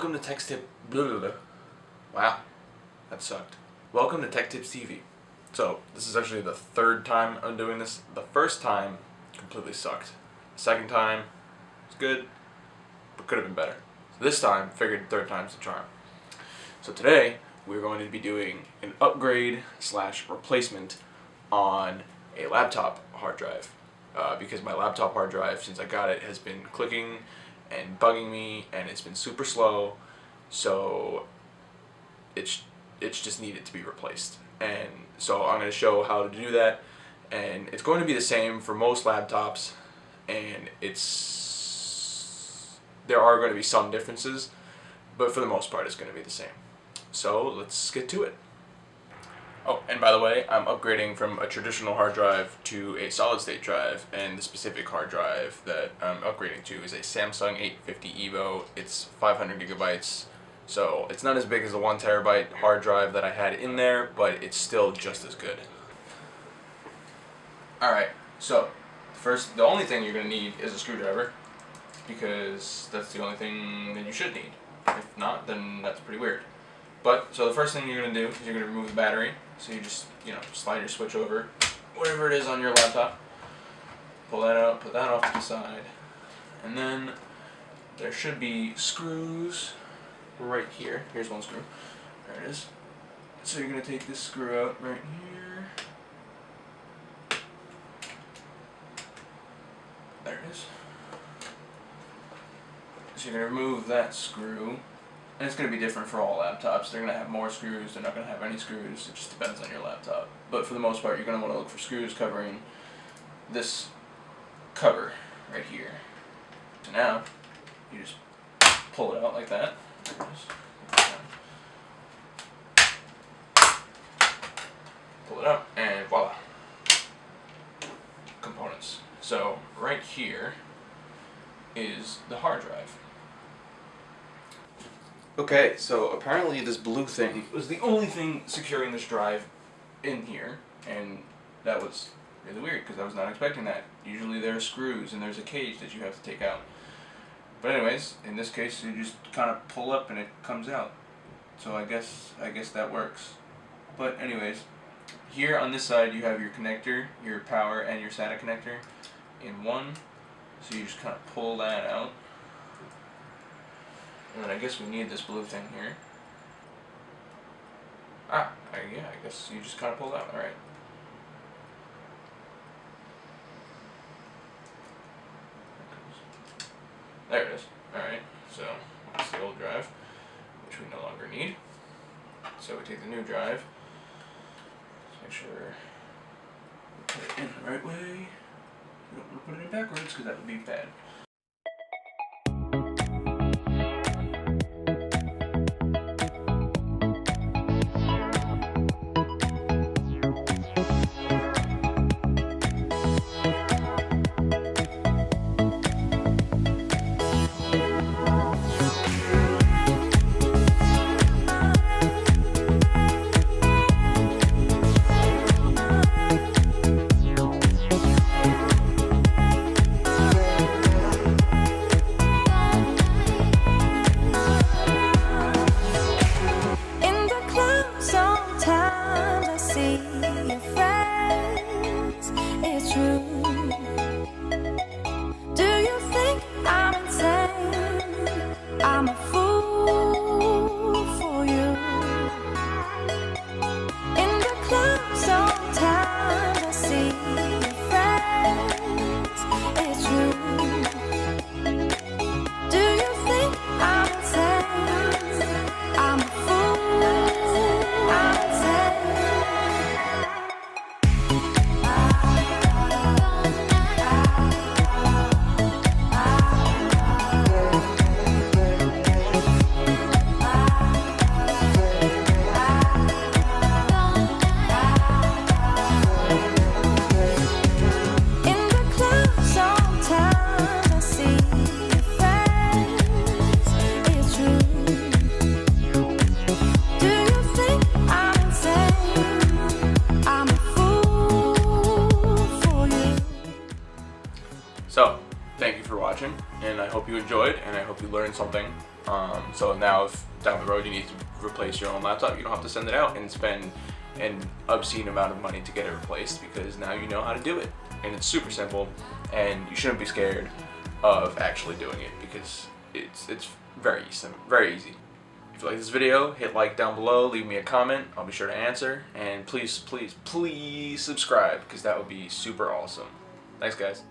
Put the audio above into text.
Welcome to Tech Tip. Wow, that sucked. Welcome to Tech Tips TV. So this is actually the third time I'm doing this. The first time completely sucked. The second time was good, but could have been better. So this time, figured third time's the charm. So today we're going to be doing an upgrade / replacement on a laptop hard drive. Because my laptop hard drive, since I got it, has been clicking and bugging me, and it's been super slow, so it's just needed to be replaced. And so I'm going to show how to do that, and it's going to be the same for most laptops, and there are going to be some differences, but for the most part it's going to be the same. So let's get to it. Oh, and by the way, I'm upgrading from a traditional hard drive to a solid-state drive, and the specific hard drive that I'm upgrading to is a Samsung 850 EVO. It's 500 gigabytes, so it's not as big as the 1 terabyte hard drive that I had in there, but it's still just as good. Alright, so the only thing you're going to need is a screwdriver, because that's the only thing that you should need. If not, then that's pretty weird. So the first thing you're going to do is you're going to remove the battery. So you just, slide your switch over, whatever it is on your laptop, pull that out, put that off to the side, and then there should be screws right here. Here's one screw. There it is. So you're going to take this screw out right here. There it is. So you're going to remove that screw. And it's going to be different for all laptops. They're going to have more screws, they're not going to have any screws, it just depends on your laptop. But for the most part, you're going to want to look for screws covering this cover right here. So now, you just pull it out like that. There it is. Pull it out, and voila. Components. So right here is the hard drive. Okay, so apparently this blue thing was the only thing securing this drive in here, and that was really weird because I was not expecting that. Usually there are screws and there's a cage that you have to take out. But anyways, in this case you just kind of pull up and it comes out. So I guess that works. But anyways, here on this side you have your connector, your power and your SATA connector in one. So you just kind of pull that out. And then I guess we need this blue thing here. Yeah, I guess you just kind of pull that one, right? There it is. Alright, so that's the old drive, which we no longer need. So we take the new drive. Let's make sure we put it in the right way. We don't want to put it in backwards because that would be bad. watching, and I hope you enjoyed, and I hope you learned something. So now if down the road you need to replace your own laptop, you don't have to send it out and spend an obscene amount of money to get it replaced, because now you know how to do it. And it's super simple, and you shouldn't be scared of actually doing it, because it's very easy. If you like this video, hit like down below, leave me a comment, I'll be sure to answer, and please subscribe, because that would be super awesome. Thanks, guys.